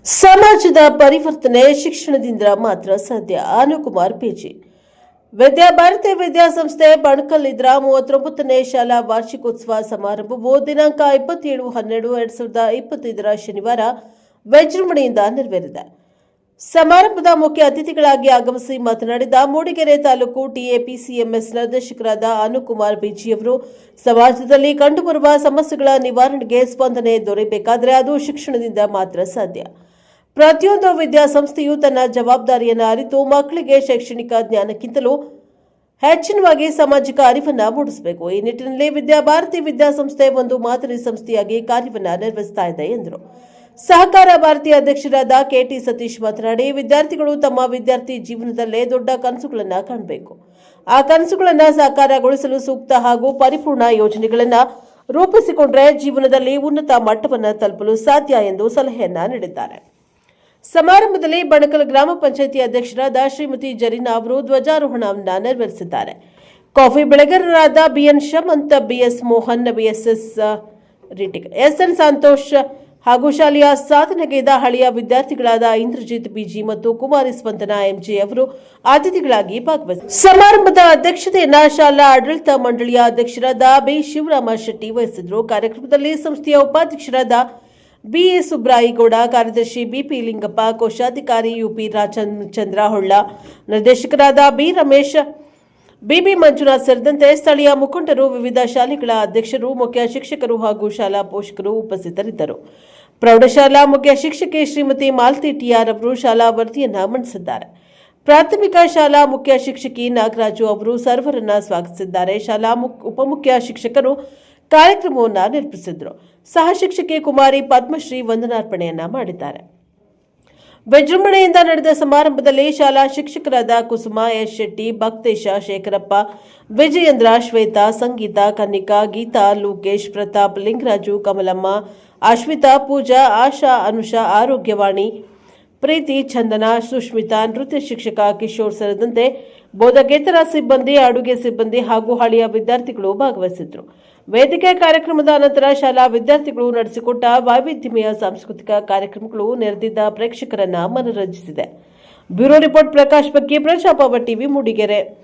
ಸಮಾಜದ ಪರಿವರ್ತನೆ ಶಿಕ್ಷಣದಿಂದ ಮಾತ್ರ ಸಾಧ್ಯ. ಅನುಕುಮಾರ್ ಪಿಜಿ ವಿದ್ಯಾಭಾರತಿ ವಿದ್ಯಾಸಂಸ್ಥೆ ಬಣಕಲ್ ಇದರ 39ನೇ ಶಾಲಾ ವಾರ್ಷಿಕೋತ್ಸವ ಸಮಾರಂಭವು ದಿನಾಂಕ 27/12/2025 ಶನಿವಾರ ವಿಜೃಂಭಣೆಯಿಂದ ನೆರವೇರಿದೆ. ಸಮಾರಂಭದ ಮುಖ್ಯ ಅತಿಥಿಗಳಾಗಿ ಆಗಮಿಸಿ ಮಾತನಾಡಿದ ಮೂಡಿಗೆರೆ ತಾಲೂಕು ಟಿಎಪಿಸಿಎಂಎಸ್ ನಿರ್ದೇಶಕರಾದ ಅನುಕುಮಾರ್ ಪಿಜಿಯವರು, ಸಮಾಜದಲ್ಲಿ ಕಂಡುಬರುವ ಸಮಸ್ಯೆಗಳ ನಿವಾರಣೆಗೆ ಸ್ಪಂದನೆ ದೊರೆಯಬೇಕಾದರೆ ಅದು ಶಿಕ್ಷಣದಿಂದ ಮಾತ್ರ ಸಾಧ್ಯ. ಪ್ರತಿಯೊಂದು ವಿದ್ಯಾಸಂಸ್ಥೆಯು ತನ್ನ ಜವಾಬ್ದಾರಿಯನ್ನು ಅರಿತು ಮಕ್ಕಳಿಗೆ ಶೈಕ್ಷಣಿಕ ಜ್ಞಾನಕ್ಕಿಂತಲೂ ಹೆಚ್ಚಿನವಾಗಿ ಸಾಮಾಜಿಕ ಅರಿವನ್ನು ಮೂಡಿಸಬೇಕು. ಈ ನಿಟ್ಟಿನಲ್ಲಿ ವಿದ್ಯಾಭಾರತಿ ವಿದ್ಯಾಸಂಸ್ಥೆ ಒಂದು ಮಾದರಿ ಸಂಸ್ಥೆಯಾಗಿ ಕಾರ್ಯವನ್ನು ನಿರ್ವಹಿಸುತ್ತಾ ಇದೆ ಎಂದರು. ಸಹಕಾರ ಭಾರತಿ ಅಧ್ಯಕ್ಷರಾದ ಕೆಟಿ ಸತೀಶ್ ಮಾತನಾಡಿ, ವಿದ್ಯಾರ್ಥಿಗಳು ತಮ್ಮ ವಿದ್ಯಾರ್ಥಿ ಜೀವನದಲ್ಲೇ ದೊಡ್ಡ ಕನಸುಗಳನ್ನು ಕಾಣಬೇಕು. ಆ ಕನಸುಗಳನ್ನು ಸಾಕಾರಗೊಳಿಸಲು ಸೂಕ್ತ ಹಾಗೂ ಪರಿಪೂರ್ಣ ಯೋಜನೆಗಳನ್ನು ರೂಪಿಸಿಕೊಂಡರೆ ಜೀವನದಲ್ಲಿ ಉನ್ನತ ಮಟ್ಟವನ್ನು ತಲುಪಲು ಸಾಧ್ಯ ಎಂದು ಸಲಹೆಯನ್ನ ನೀಡಿದ್ದಾರೆ. ಸಮಾರಂಭದಲ್ಲಿ ಬಣಕಲ್ ಗ್ರಾಮ ಪಂಚಾಯಿತಿ ಅಧ್ಯಕ್ಷರಾದ ಶ್ರೀಮತಿ ಜರೀನಾ ಅವರು ಧ್ವಜಾರೋಹಣವನ್ನು ನೆರವೇರಿಸಿದ್ದಾರೆ. ಕಾಫಿ ಬೆಳೆಗಾರರಾದ BN Shamanth, BS Mohan, BSS Ritik, SN Santosh ಹಾಗೂ ಶಾಲೆಯ ಸಾಧನೆಗೈದ ಹಳೆಯ ವಿದ್ಯಾರ್ಥಿಗಳಾದ ಇಂದ್ರಜಿತ್ ಬಿಜಿ ಮತ್ತು ಕುಮಾರಿ ಸ್ಪಂದನಾ ಎಂಜೆ ಅವರು ಅತಿಥಿಗಳಾಗಿ ಭಾಗವಹಿಸಿದರು. ಸಮಾರಂಭದ ಅಧ್ಯಕ್ಷತೆಯನ್ನ ಶಾಲಾ ಆಡಳಿತ ಮಂಡಳಿಯ ಅಧ್ಯಕ್ಷರಾದ ಬಿ ಶಿವರಾಮ ಶೆಟ್ಟಿ ವಹಿಸಿದರು. ಕಾರ್ಯಕ್ರಮದಲ್ಲಿ ಸಂಸ್ಥೆಯ ಉಪಾಧ್ಯಕ್ಷರಾದ ಬಿಎ ಸುಬ್ರಾಯಿಗೌಡ, ಕಾರ್ಯದರ್ಶಿ ಬಿಪಿ ಲಿಂಗಪ್ಪ, ಕೋಶಾಧಿಕಾರಿ ಯುಪಿ ರಾಮಚಂದ್ರ ಹೊಳ್ಳ, ನಿರ್ದೇಶಕರಾದ ಬಿ ರಮೇಶ್, ಬಿಬಿ ಮಂಜುನಾಥ್ ಸೇರಿದಂತೆ ಸ್ಥಳೀಯ ಮುಖಂಡರು, ವಿವಿಧ ಶಾಲೆಗಳ ಅಧ್ಯಕ್ಷರು, ಮುಖ್ಯ ಶಿಕ್ಷಕರು ಹಾಗೂ ಶಾಲಾ ಪೋಷಕರು ಉಪಸ್ಥಿತರಿದ್ದರು. ಪ್ರೌಢಶಾಲಾ ಮುಖ್ಯ ಶಿಕ್ಷಕಿ ಶ್ರೀಮತಿ ಮಾಲತಿ ಟಿಆರ್ ಅವರು ಶಾಲಾ ವರದಿಯನ್ನು ಮಂಡಿಸಿದ್ದಾರೆ. ಪ್ರಾಥಮಿಕ ಶಾಲಾ ಮುಖ್ಯ ಶಿಕ್ಷಕಿ ನಾಗರಾಜು ಅವರು ಸರ್ವರನ್ನ ಸ್ವಾಗತಿಸಿದ್ದಾರೆ. ಶಾಲಾ ಉಪಮುಖ್ಯ ಶಿಕ್ಷಕರು ಕಾರ್ಯಕ್ರಮವನ್ನು ನಿರ್ವಹಿಸಿದರು. ಸಹ ಶಿಕ್ಷಕಿ ಕುಮಾರಿ ಪದ್ಮಶ್ರೀ ವಂದನಾರ್ಪಣೆಯನ್ನ ಮಾಡಿದ್ದಾರೆ. ವಿಜೃಂಭಣೆಯಿಂದ ನಡೆದ ಸಮಾರಂಭದಲ್ಲಿ ಶಾಲಾ ಶಿಕ್ಷಕರಾದ ಕುಸುಮ ಎಸ್ ಶೆಟ್ಟಿ, ಭಕ್ತೇಶ, ಶೇಖರಪ್ಪ, ವಿಜಯೇಂದ್ರ, ಶ್ವೇತಾ, ಸಂಗೀತ, ಕನ್ನಿಕಾ, ಗೀತಾ, ಲೋಕೇಶ್, ಪ್ರತಾಪ್, ಲಿಂಗರಾಜು, ಕಮಲಮ್ಮ, ಅಶ್ವಿತಾ, ಪೂಜಾ, ಆಶಾ, ಅನುಷಾ, ಆರೋಗ್ಯವಾಣಿ, ಪ್ರೀತಿ, ಚಂದನ, ಸುಷ್ಮಿತಾ, ನೃತ್ಯ ಶಿಕ್ಷಕ ಕಿಶೋರ್ ಸೇರಿದಂತೆ ಬೋಧಕೇತರ ಸಿಬ್ಬಂದಿ, ಅಡುಗೆ ಸಿಬ್ಬಂದಿ ಹಾಗೂ ಹಳೆಯ ವಿದ್ಯಾರ್ಥಿಗಳು ಭಾಗವಹಿಸಿದ್ರು. ವೇದಿಕೆ ಕಾರ್ಯಕ್ರಮದ ನಂತರ ಶಾಲಾ ವಿದ್ಯಾರ್ಥಿಗಳು ನಡೆಸಿಕೊಟ್ಟ ವೈವಿಧ್ಯಮಯ ಸಾಂಸ್ಕೃತಿಕ ಕಾರ್ಯಕ್ರಮಗಳು ನೆರೆದಿದ್ದ ಪ್ರೇಕ್ಷಕರನ್ನ ಮನರಂಜಿಸಿದೆ. ಬ್ಯೂರೋ ರಿಪೋರ್ಟ್ ಪ್ರಕಾಶ್ ಬಗ್ಗೆ, ಪ್ರಜಾಪವ ಟಿವಿ, ಮೂಡಿಗೆರೆ.